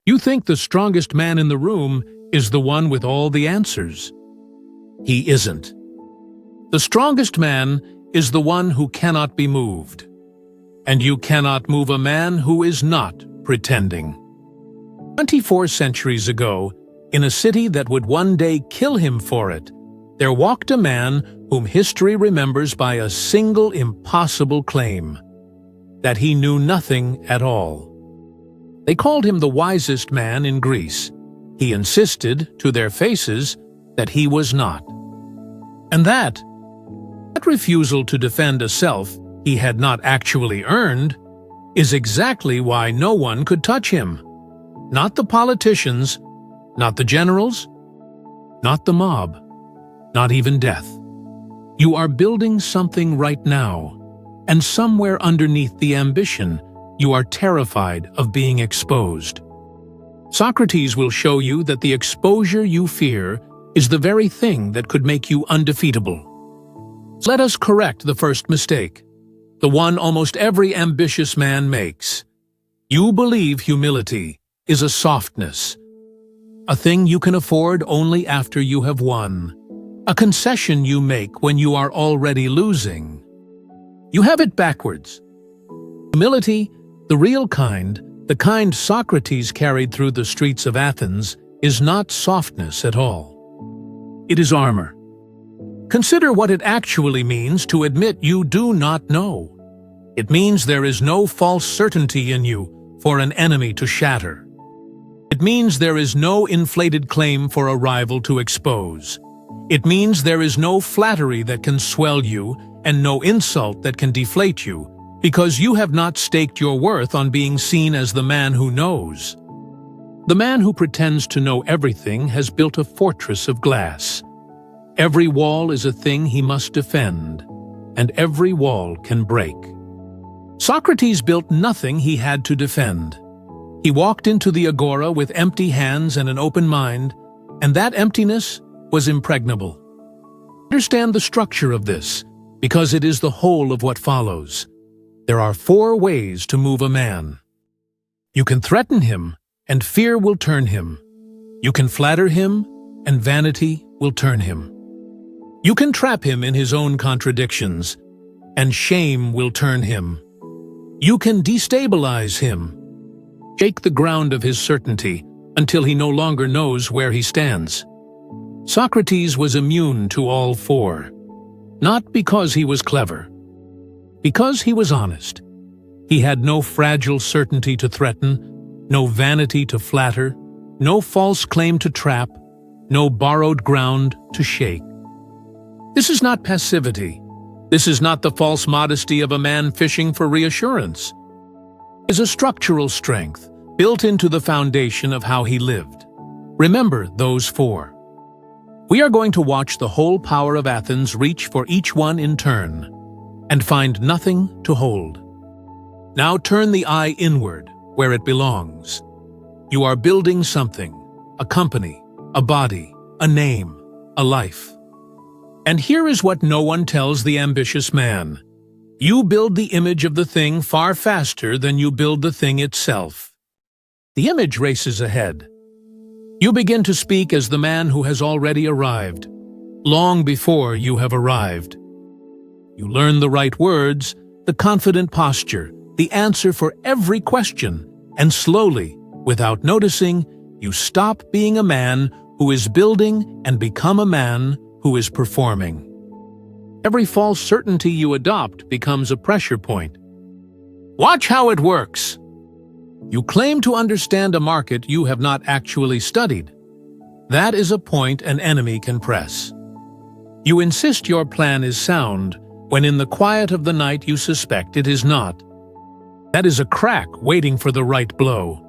You think the strongest man in the room is the one with all the answers. He isn't. The strongest man is the one who cannot be moved. And you cannot move a man who is not pretending. 24 centuries ago, in a city that would one day kill him for it, there walked a man whom history remembers by a single impossible claim: that he knew nothing at all. They called him the wisest man in Greece. He insisted, to their faces, that he was not. And that refusal to defend a self he had not actually earned is exactly why no one could touch him. Not the politicians, not the generals, not the mob, not even death. You are building something right now, and somewhere underneath the ambition, you are terrified of being exposed. Socrates will show you that the exposure you fear is the very thing that could make you undefeatable. Let us correct the first mistake, the one almost every ambitious man makes. You believe humility is a softness, a thing you can afford only after you have won, a concession you make when you are already losing. You have it backwards. Humility, the real kind, the kind Socrates carried through the streets of Athens, is not softness at all. It is armor. Consider what it actually means to admit you do not know. It means there is no false certainty in you for an enemy to shatter. It means there is no inflated claim for a rival to expose. It means there is no flattery that can swell you and no insult that can deflate you, because you have not staked your worth on being seen as the man who knows. The man who pretends to know everything has built a fortress of glass. Every wall is a thing he must defend, and every wall can break. Socrates built nothing he had to defend. He walked into the agora with empty hands and an open mind, and that emptiness was impregnable. Understand the structure of this, because it is the whole of what follows. There are 4 ways to move a man. You can threaten him, and fear will turn him. You can flatter him, and vanity will turn him. You can trap him in his own contradictions, and shame will turn him. You can destabilize him, shake the ground of his certainty until he no longer knows where he stands. Socrates was immune to all 4, not because he was clever, because he was honest. He had no fragile certainty to threaten, no vanity to flatter, no false claim to trap, no borrowed ground to shake. This is not passivity. This is not the false modesty of a man fishing for reassurance. It is a structural strength built into the foundation of how he lived. Remember those 4. We are going to watch the whole power of Athens reach for each one in turn, and find nothing to hold. Now turn the eye inward, where it belongs. You are building something, a company, a body, a name, a life. And here is what no one tells the ambitious man. You build the image of the thing far faster than you build the thing itself. The image races ahead. You begin to speak as the man who has already arrived, long before you have arrived. You learn the right words, the confident posture, the answer for every question, and slowly, without noticing, you stop being a man who is building and become a man who is performing. Every false certainty you adopt becomes a pressure point. Watch how it works. You claim to understand a market you have not actually studied. That is a point an enemy can press. You insist your plan is sound, when in the quiet of the night you suspect it is not. That is a crack waiting for the right blow.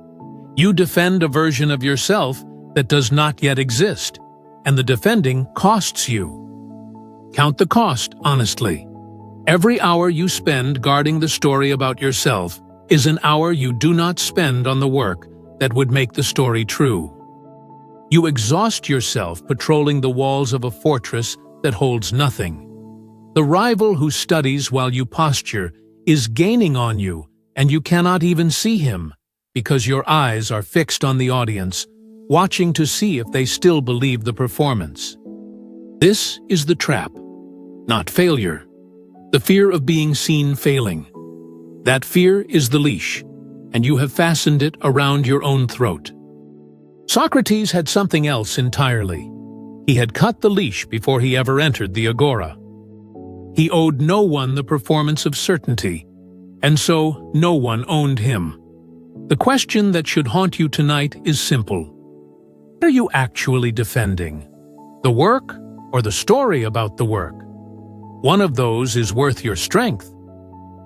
You defend a version of yourself that does not yet exist, and the defending costs you. Count the cost honestly. Every hour you spend guarding the story about yourself is an hour you do not spend on the work that would make the story true. You exhaust yourself patrolling the walls of a fortress that holds nothing. The rival who studies while you posture is gaining on you, and you cannot even see him, because your eyes are fixed on the audience, watching to see if they still believe the performance. This is the trap, not failure. The fear of being seen failing. That fear is the leash, and you have fastened it around your own throat. Socrates had something else entirely. He had cut the leash before he ever entered the agora. He owed no one the performance of certainty, and so no one owned him. The question that should haunt you tonight is simple. What are you actually defending? The work or the story about the work? One of those is worth your strength.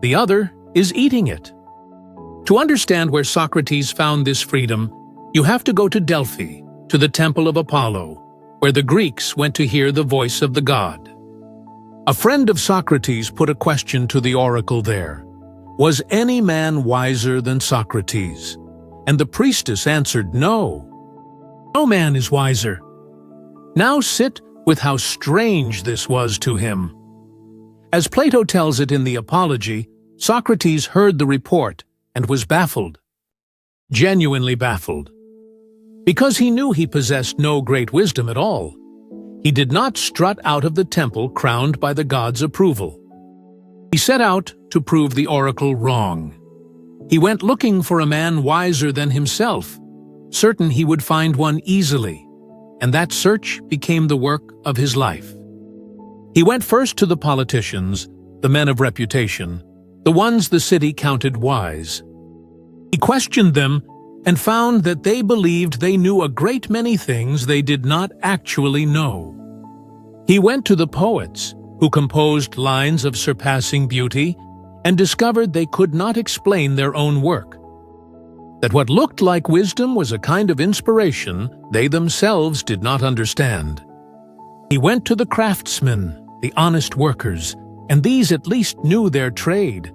The other is eating it. To understand where Socrates found this freedom, you have to go to Delphi, to the temple of Apollo, where the Greeks went to hear the voice of the god. A friend of Socrates put a question to the oracle there. Was any man wiser than Socrates? And the priestess answered no. No man is wiser. Now sit with how strange this was to him. As Plato tells it in the Apology, Socrates heard the report and was baffled. Genuinely baffled. Because he knew he possessed no great wisdom at all. He did not strut out of the temple crowned by the god's approval. He set out to prove the oracle wrong. He went looking for a man wiser than himself, certain he would find one easily, and that search became the work of his life. He went first to the politicians, the men of reputation, the ones the city counted wise. He questioned them and found that they believed they knew a great many things they did not actually know. He went to the poets, who composed lines of surpassing beauty, and discovered they could not explain their own work. That what looked like wisdom was a kind of inspiration they themselves did not understand. He went to the craftsmen, the honest workers, and these at least knew their trade.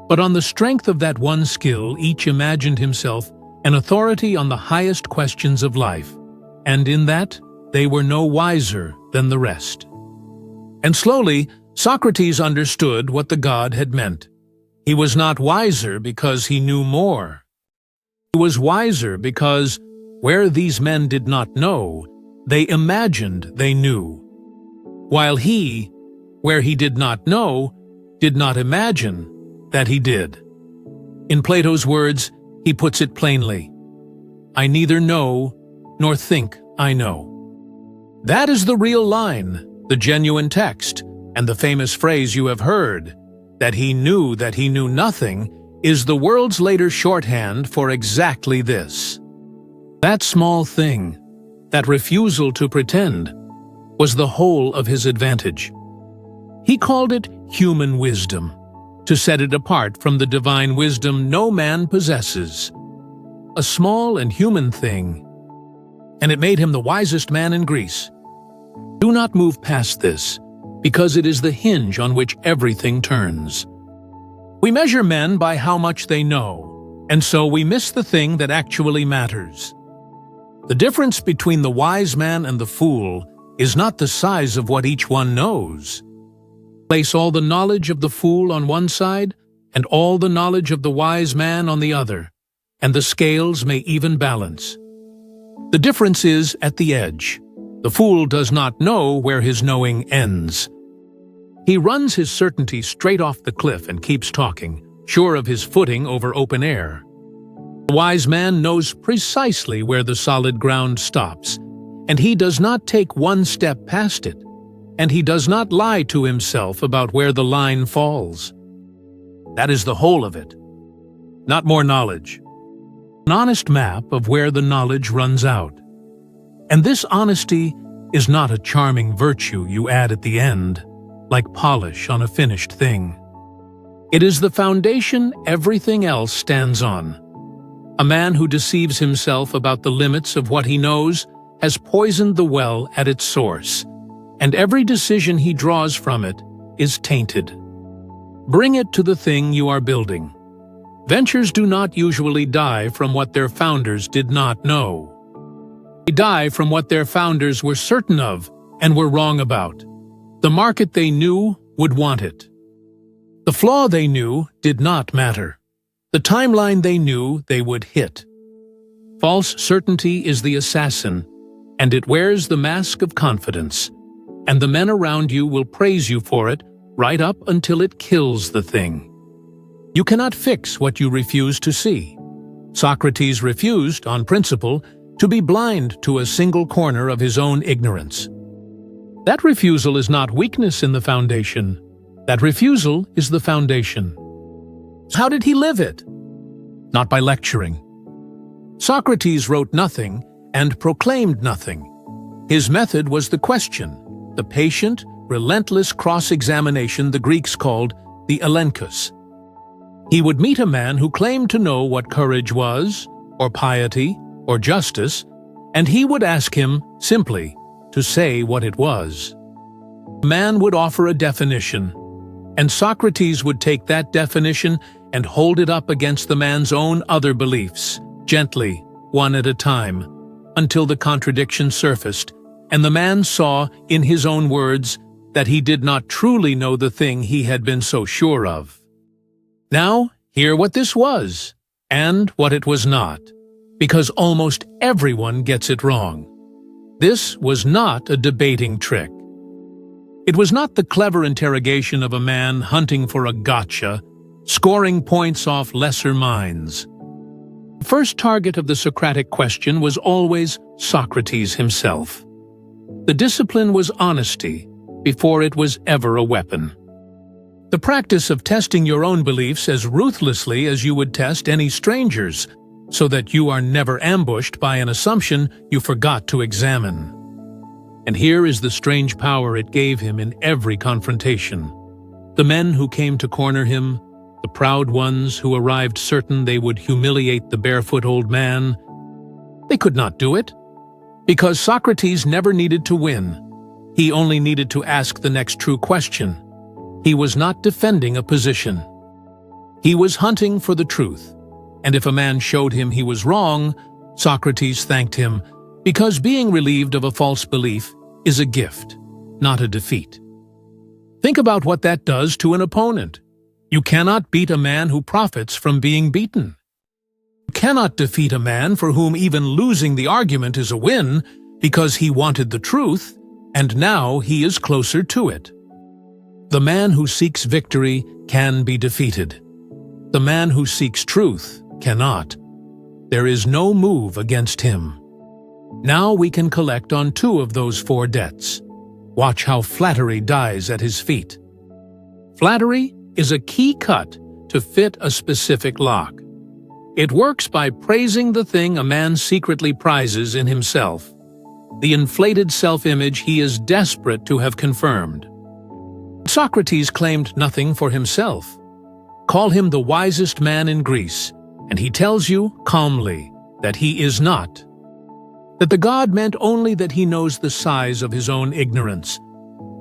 But on the strength of that one skill, each imagined himself an authority on the highest questions of life, and in that they were no wiser than the rest. And slowly, Socrates understood what the god had meant. He was not wiser because he knew more. He was wiser because, where these men did not know, they imagined they knew. While he, where he did not know, did not imagine that he did. In Plato's words, he puts it plainly, I neither know nor think I know. That is the real line, the genuine text, and the famous phrase you have heard, that he knew nothing, is the world's later shorthand for exactly this. That small thing, that refusal to pretend, was the whole of his advantage. He called it human wisdom, to set it apart from the divine wisdom no man possesses. A small and human thing, and it made him the wisest man in Greece. Do not move past this, because it is the hinge on which everything turns. We measure men by how much they know, and so we miss the thing that actually matters. The difference between the wise man and the fool is not the size of what each one knows. Place all the knowledge of the fool on one side, and all the knowledge of the wise man on the other, and the scales may even balance. The difference is at the edge. The fool does not know where his knowing ends. He runs his certainty straight off the cliff and keeps talking, sure of his footing over open air. The wise man knows precisely where the solid ground stops, and he does not take one step past it, and he does not lie to himself about where the line falls. That is the whole of it. Not more knowledge. An honest map of where the knowledge runs out. And this honesty is not a charming virtue you add at the end, like polish on a finished thing. It is the foundation everything else stands on. A man who deceives himself about the limits of what he knows has poisoned the well at its source, and every decision he draws from it is tainted. Bring it to the thing you are building. Ventures do not usually die from what their founders did not know. They die from what their founders were certain of and were wrong about. The market they knew would want it. The flaw they knew did not matter. The timeline they knew they would hit. False certainty is the assassin, and it wears the mask of confidence, and the men around you will praise you for it right up until it kills the thing. You cannot fix what you refuse to see. Socrates refused, on principle, to be blind to a single corner of his own ignorance. That refusal is not weakness in the foundation. That refusal is the foundation. How did he live it? Not by lecturing. Socrates wrote nothing and proclaimed nothing. His method was the question, the patient, relentless cross-examination the Greeks called the elenchus. He would meet a man who claimed to know what courage was, or piety, or justice, and he would ask him, simply, to say what it was. The man would offer a definition, and Socrates would take that definition and hold it up against the man's own other beliefs, gently, one at a time, until the contradiction surfaced, and the man saw, in his own words, that he did not truly know the thing he had been so sure of. Now, hear what this was, and what it was not, because almost everyone gets it wrong. This was not a debating trick. It was not the clever interrogation of a man hunting for a gotcha, scoring points off lesser minds. The first target of the Socratic question was always Socrates himself. The discipline was honesty, before it was ever a weapon. The practice of testing your own beliefs as ruthlessly as you would test any stranger's, so that you are never ambushed by an assumption you forgot to examine. And here is the strange power it gave him in every confrontation. The men who came to corner him, the proud ones who arrived certain they would humiliate the barefoot old man, they could not do it, because Socrates never needed to win. He only needed to ask the next true question. He was not defending a position. He was hunting for the truth. And if a man showed him he was wrong, Socrates thanked him, because being relieved of a false belief is a gift, not a defeat. Think about what that does to an opponent. You cannot beat a man who profits from being beaten. You cannot defeat a man for whom even losing the argument is a win, because he wanted the truth, and now he is closer to it. The man who seeks victory can be defeated. The man who seeks truth cannot. There is no move against him. Now we can collect on 2 of those 4 debts. Watch how flattery dies at his feet. Flattery is a key cut to fit a specific lock. It works by praising the thing a man secretly prizes in himself, the inflated self-image he is desperate to have confirmed. Socrates claimed nothing for himself. Call him the wisest man in Greece, and he tells you, calmly, that he is not. That the god meant only that he knows the size of his own ignorance.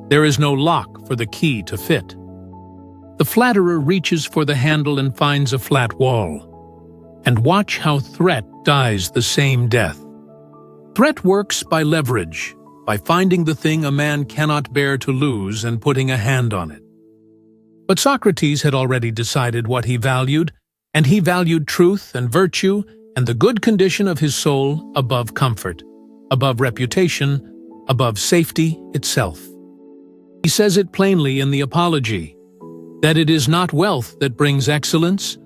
There is no lock for the key to fit. The flatterer reaches for the handle and finds a flat wall. And watch how threat dies the same death. Threat works by leverage, by finding the thing a man cannot bear to lose and putting a hand on it. But Socrates had already decided what he valued, and he valued truth and virtue and the good condition of his soul above comfort, above reputation, above safety itself. He says it plainly in the Apology, that it is not wealth that brings excellence,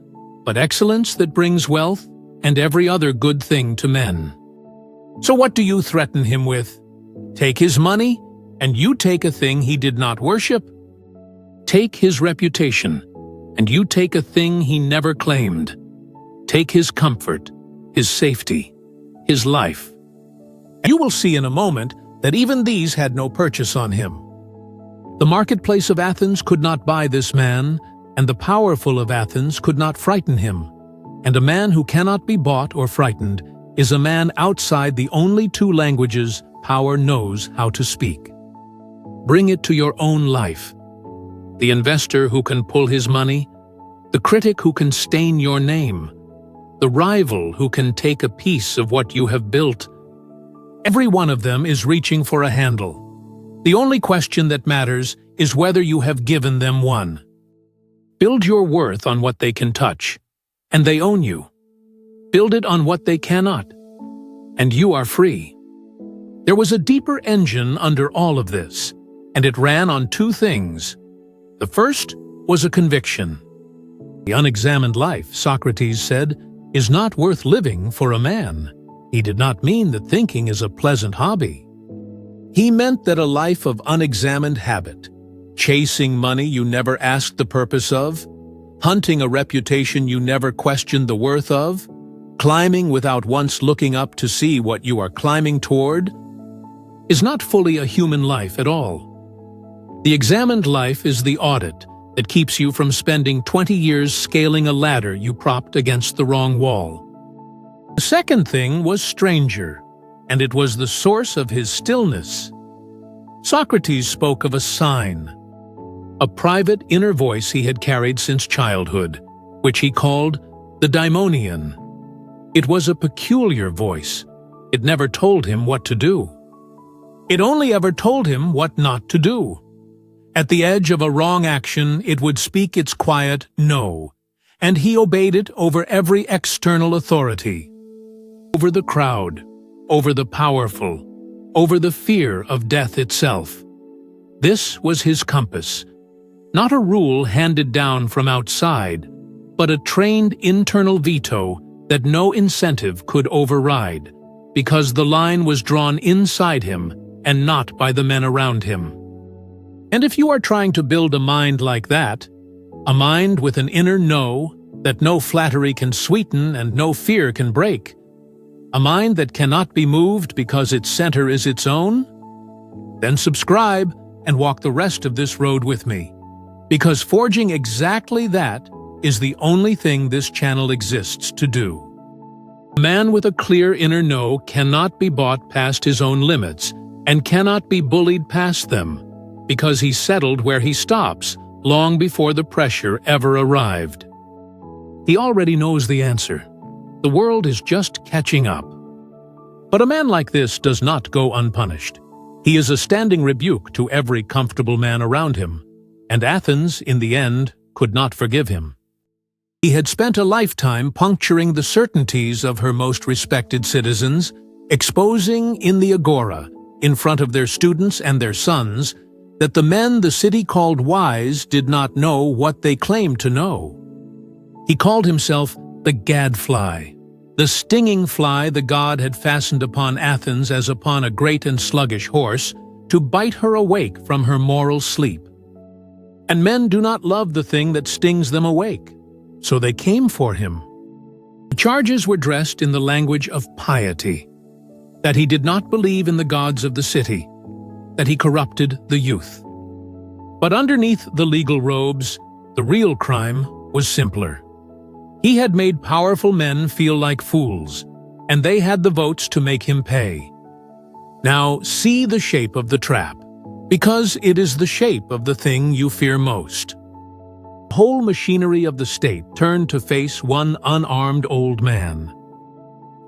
but excellence that brings wealth and every other good thing to men. So what do you threaten him with? Take his money, and you take a thing he did not worship? Take his reputation, and you take a thing he never claimed. Take his comfort, his safety, his life. And you will see in a moment that even these had no purchase on him. The marketplace of Athens could not buy this man, and the powerful of Athens could not frighten him. And a man who cannot be bought or frightened is a man outside the only 2 languages power knows how to speak. Bring it to your own life. The investor who can pull his money, the critic who can stain your name, the rival who can take a piece of what you have built. Every one of them is reaching for a handle. The only question that matters is whether you have given them one. Build your worth on what they can touch. and they own you. Build it on what they cannot, and you are free. There was a deeper engine under all of this, and it ran on two things. The first was a conviction. The unexamined life, Socrates said, is not worth living for a man. He did not mean that thinking is a pleasant hobby. He meant that a life of unexamined habit, chasing money you never asked the purpose of, hunting a reputation you never questioned the worth of, climbing without once looking up to see what you are climbing toward, is not fully a human life at all. The examined life is the audit that keeps you from spending 20 years scaling a ladder you propped against the wrong wall. The second thing was stranger, and it was the source of his stillness. Socrates spoke of a sign, a private inner voice he had carried since childhood, which he called the daimonion. It was a peculiar voice. It never told him what to do. It only ever told him what not to do. At the edge of a wrong action, it would speak its quiet no, and he obeyed it over every external authority, over the crowd, over the powerful, over the fear of death itself. This was his compass, not a rule handed down from outside, but a trained internal veto that no incentive could override, because the line was drawn inside him and not by the men around him. And if you are trying to build a mind like that, a mind with an inner no that no flattery can sweeten and no fear can break, a mind that cannot be moved because its center is its own, then subscribe and walk the rest of this road with me, because forging exactly that is the only thing this channel exists to do. A man with a clear inner no cannot be bought past his own limits and cannot be bullied past them, because he settled where he stops long before the pressure ever arrived. He already knows the answer. The world is just catching up. But a man like this does not go unpunished. He is a standing rebuke to every comfortable man around him, and Athens, in the end, could not forgive him. He had spent a lifetime puncturing the certainties of her most respected citizens, exposing in the agora, in front of their students and their sons, that the men the city called wise did not know what they claimed to know. He called himself the gadfly, the stinging fly the god had fastened upon Athens as upon a great and sluggish horse, to bite her awake from her moral sleep. And men do not love the thing that stings them awake, so they came for him. The charges were dressed in the language of piety, that he did not believe in the gods of the city, that he corrupted the youth. But underneath the legal robes, the real crime was simpler. He had made powerful men feel like fools, and they had the votes to make him pay. Now see the shape of the trap, because it is the shape of the thing you fear most. The whole machinery of the state turned to face one unarmed old man.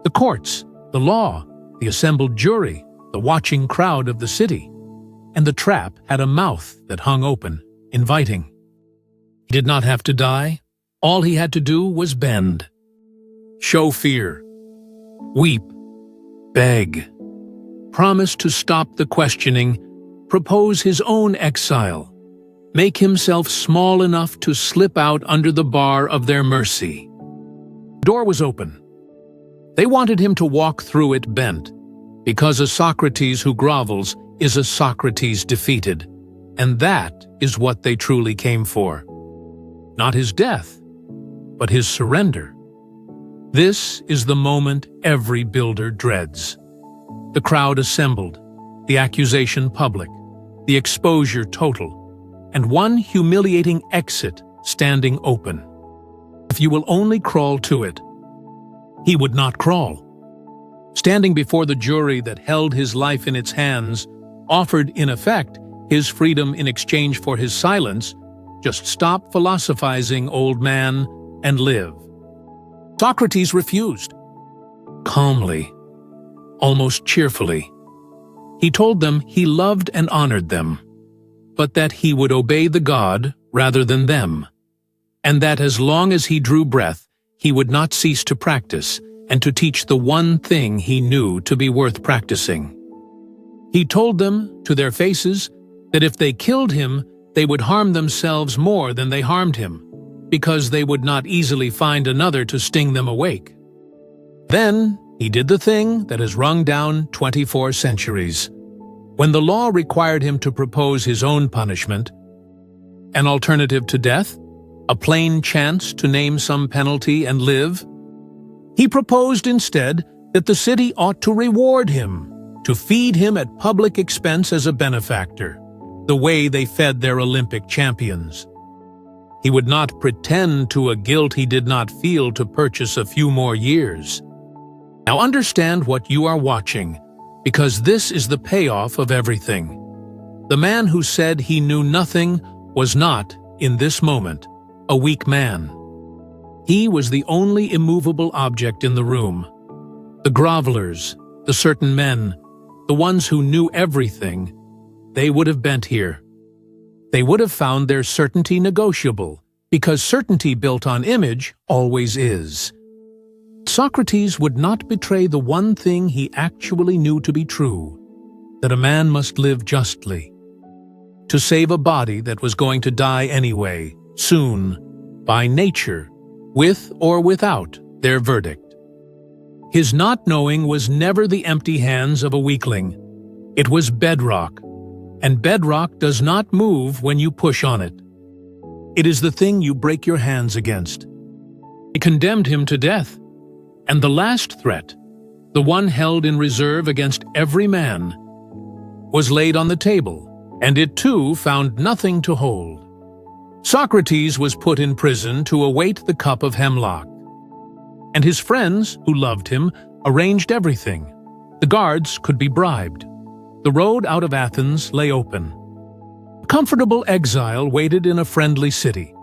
The courts, the law, the assembled jury, the watching crowd of the city, and the trap had a mouth that hung open, inviting. He did not have to die. All he had to do was bend. Show fear. Weep. Beg. Promise to stop the questioning. Propose his own exile. Make himself small enough to slip out under the bar of their mercy. The door was open. They wanted him to walk through it bent, because a Socrates who grovels is a Socrates defeated, and that is what they truly came for. Not his death, but his surrender. This is the moment every builder dreads. The crowd assembled, the accusation public, the exposure total, and one humiliating exit standing open. If you will only crawl to it. He would not crawl. Standing before the jury that held his life in its hands, offered, in effect, his freedom in exchange for his silence, just stop philosophizing, old man, and live. Socrates refused. Calmly, almost cheerfully, he told them he loved and honored them, but that he would obey the god rather than them, and that as long as he drew breath, he would not cease to practice and to teach the one thing he knew to be worth practicing. He told them, to their faces, that if they killed him, they would harm themselves more than they harmed him, because they would not easily find another to sting them awake. Then he did the thing that has rung down 24 centuries. When the law required him to propose his own punishment, an alternative to death, a plain chance to name some penalty and live, he proposed instead that the city ought to reward him, to feed him at public expense as a benefactor, the way they fed their Olympic champions. He would not pretend to a guilt he did not feel to purchase a few more years. Now understand what you are watching, because this is the payoff of everything. The man who said he knew nothing was not, in this moment, a weak man. He was the only immovable object in the room. The grovelers, the certain men, the ones who knew everything, they would have bent here. They would have found their certainty negotiable, because certainty built on image always is. Socrates would not betray the one thing he actually knew to be true, that a man must live justly, to save a body that was going to die anyway, soon, by nature, with or without their verdict. His not knowing was never the empty hands of a weakling. It was bedrock, and bedrock does not move when you push on it. It is the thing you break your hands against. He condemned him to death, and the last threat, the one held in reserve against every man, was laid on the table, and it too found nothing to hold. Socrates was put in prison to await the cup of hemlock, and his friends, who loved him, arranged everything. The guards could be bribed. The road out of Athens lay open. A comfortable exile waited in a friendly city,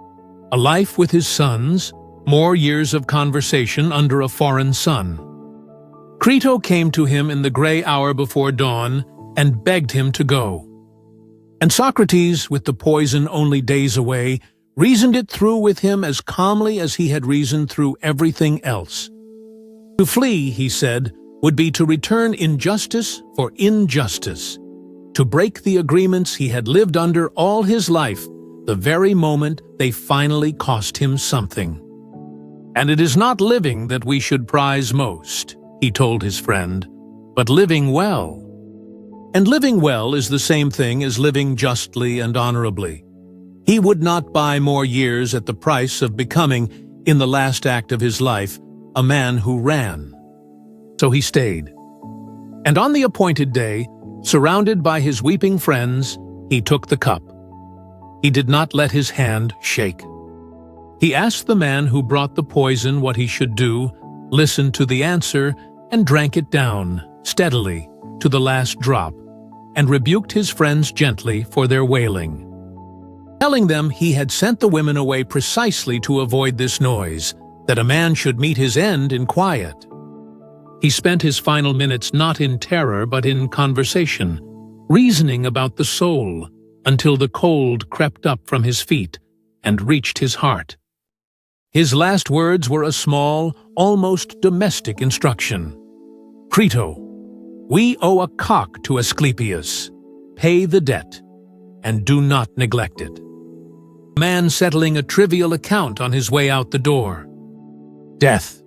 a life with his sons, more years of conversation under a foreign sun. Crito came to him in the gray hour before dawn and begged him to go. And Socrates, with the poison only days away, reasoned it through with him as calmly as he had reasoned through everything else. To flee, he said, would be to return injustice for injustice, to break the agreements he had lived under all his life, the very moment they finally cost him something. And it is not living that we should prize most, he told his friend, but living well. And living well is the same thing as living justly and honorably. He would not buy more years at the price of becoming, in the last act of his life, a man who ran. So he stayed. And on the appointed day, surrounded by his weeping friends, he took the cup. He did not let his hand shake. He asked the man who brought the poison what he should do, listened to the answer, and drank it down, steadily, to the last drop, and rebuked his friends gently for their wailing, telling them he had sent the women away precisely to avoid this noise, that a man should meet his end in quiet. He spent his final minutes not in terror but in conversation, reasoning about the soul, until the cold crept up from his feet and reached his heart. His last words were a small, almost domestic instruction. Crito, we owe a cock to Asclepius. Pay the debt, and do not neglect it. A man settling a trivial account on his way out the door. Death.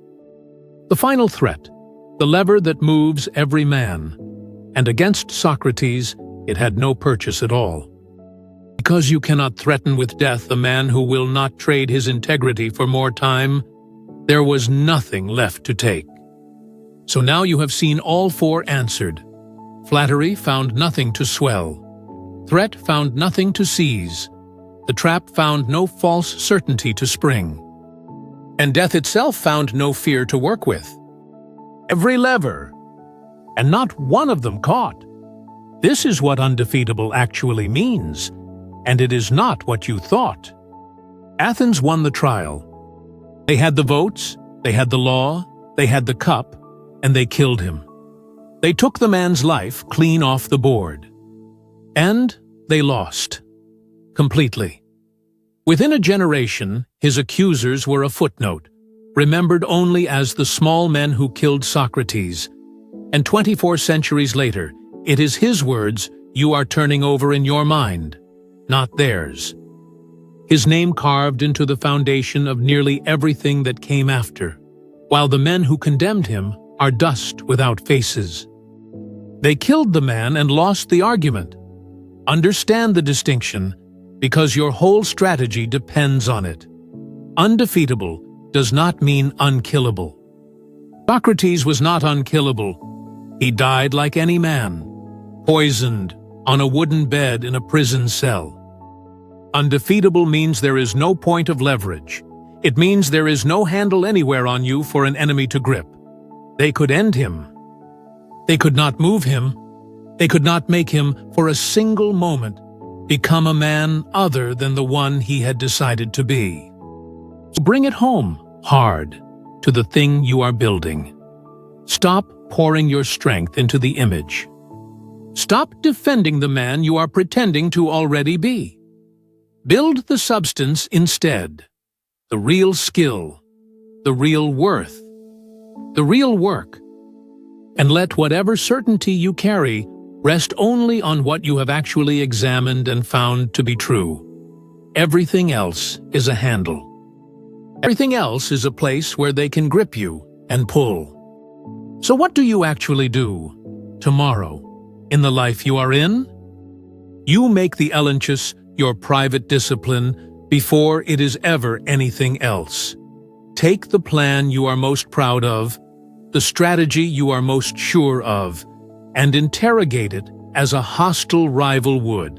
The final threat, the lever that moves every man, and against Socrates it had no purchase at all. Because you cannot threaten with death a man who will not trade his integrity for more time, there was nothing left to take. So now you have seen all four answered. Flattery found nothing to swell. Threat found nothing to seize. The trap found no false certainty to spring. And death itself found no fear to work with. Every lever, and not one of them caught. This is what undefeatable actually means, and it is not what you thought. Athens won the trial. They had the votes, they had the law, they had the cup, and they killed him. They took the man's life clean off the board. And they lost. Completely. Within a generation, his accusers were a footnote, remembered only as the small men who killed Socrates, and 24 centuries later, it is his words you are turning over in your mind, not theirs. His name carved into the foundation of nearly everything that came after, while the men who condemned him are dust without faces. They killed the man and lost the argument. Understand the distinction, because your whole strategy depends on it. Undefeatable does not mean unkillable. Socrates was not unkillable. He died like any man, poisoned on a wooden bed in a prison cell. Undefeatable means there is no point of leverage. It means there is no handle anywhere on you for an enemy to grip. They could end him. They could not move him. They could not make him, for a single moment, become a man other than the one he had decided to be. So bring it home, hard, to the thing you are building. Stop pouring your strength into the image. Stop defending the man you are pretending to already be. Build the substance instead, the real skill, the real worth, the real work, and let whatever certainty you carry rest only on what you have actually examined and found to be true. Everything else is a handle. Everything else is a place where they can grip you and pull. So what do you actually do tomorrow in the life you are in? You make the elenchus your private discipline before it is ever anything else. Take the plan you are most proud of, the strategy you are most sure of, and interrogate it as a hostile rival would.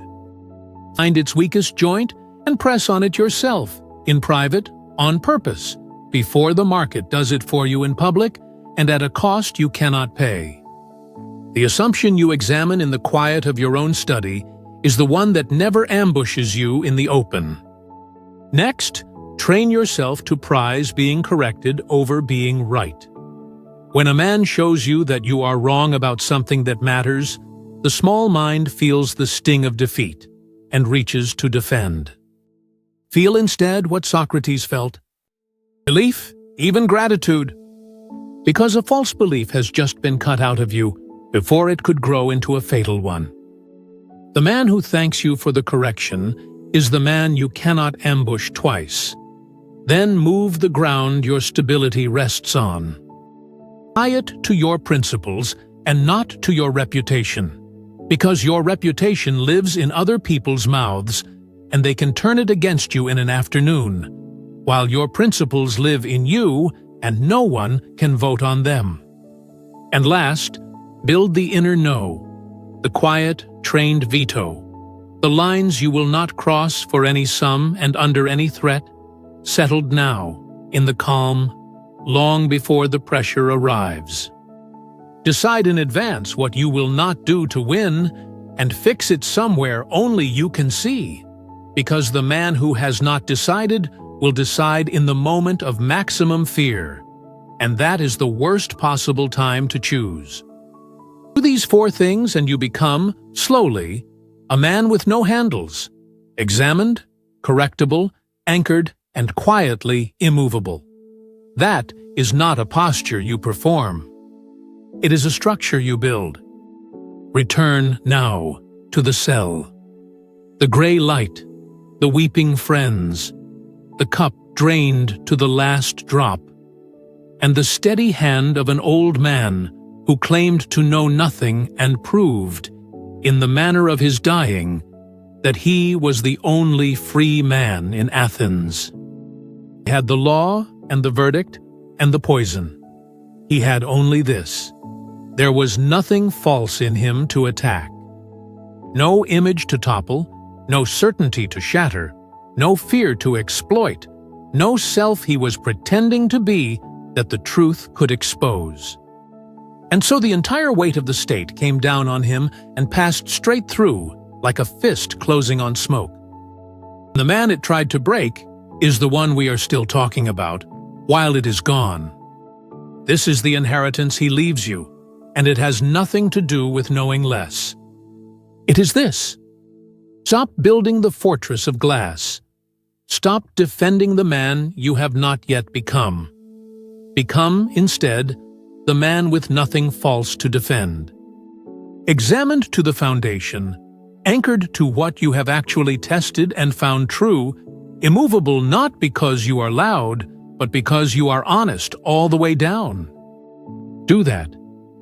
Find its weakest joint and press on it yourself, in private, on purpose, before the market does it for you in public and at a cost you cannot pay. The assumption you examine in the quiet of your own study is the one that never ambushes you in the open. Next, train yourself to prize being corrected over being right. When a man shows you that you are wrong about something that matters, the small mind feels the sting of defeat and reaches to defend. Feel instead what Socrates felt: belief, even gratitude, because a false belief has just been cut out of you before it could grow into a fatal one. The man who thanks you for the correction is the man you cannot ambush twice. Then move the ground your stability rests on. Tie it to your principles and not to your reputation, because your reputation lives in other people's mouths and they can turn it against you in an afternoon, while your principles live in you and no one can vote on them. And last, build the inner no, the quiet, trained veto, the lines you will not cross for any sum and under any threat, settled now, in the calm, long before the pressure arrives. Decide in advance what you will not do to win, and fix it somewhere only you can see, because the man who has not decided will decide in the moment of maximum fear, and that is the worst possible time to choose. Do these 4 things and you become, slowly, a man with no handles, examined, correctable, anchored, and quietly immovable. That is not a posture you perform. It is a structure you build. Return now to the cell. The gray light, the weeping friends, the cup drained to the last drop, and the steady hand of an old man who claimed to know nothing and proved, in the manner of his dying, that he was the only free man in Athens. He had the law and the verdict and the poison. He had only this. There was nothing false in him to attack. No image to topple, no certainty to shatter, no fear to exploit, no self he was pretending to be that the truth could expose. And so the entire weight of the state came down on him and passed straight through, like a fist closing on smoke. The man it tried to break is the one we are still talking about, while it is gone. This is the inheritance he leaves you, and it has nothing to do with knowing less. It is this: stop building the fortress of glass. Stop defending the man you have not yet become. Become, instead, the man with nothing false to defend. Examined to the foundation, anchored to what you have actually tested and found true, immovable not because you are loud, but because you are honest all the way down. Do that,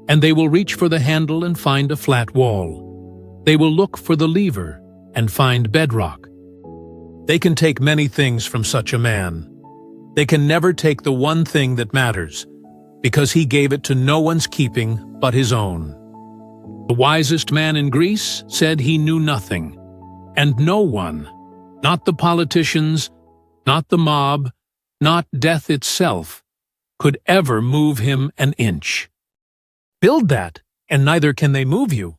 and they will reach for the handle and find a flat wall. They will look for the lever and find bedrock. They can take many things from such a man. They can never take the one thing that matters, because he gave it to no one's keeping but his own. The wisest man in Greece said he knew nothing, and no one, not the politicians, not the mob, not death itself, could ever move him an inch. Build that, and neither can they move you.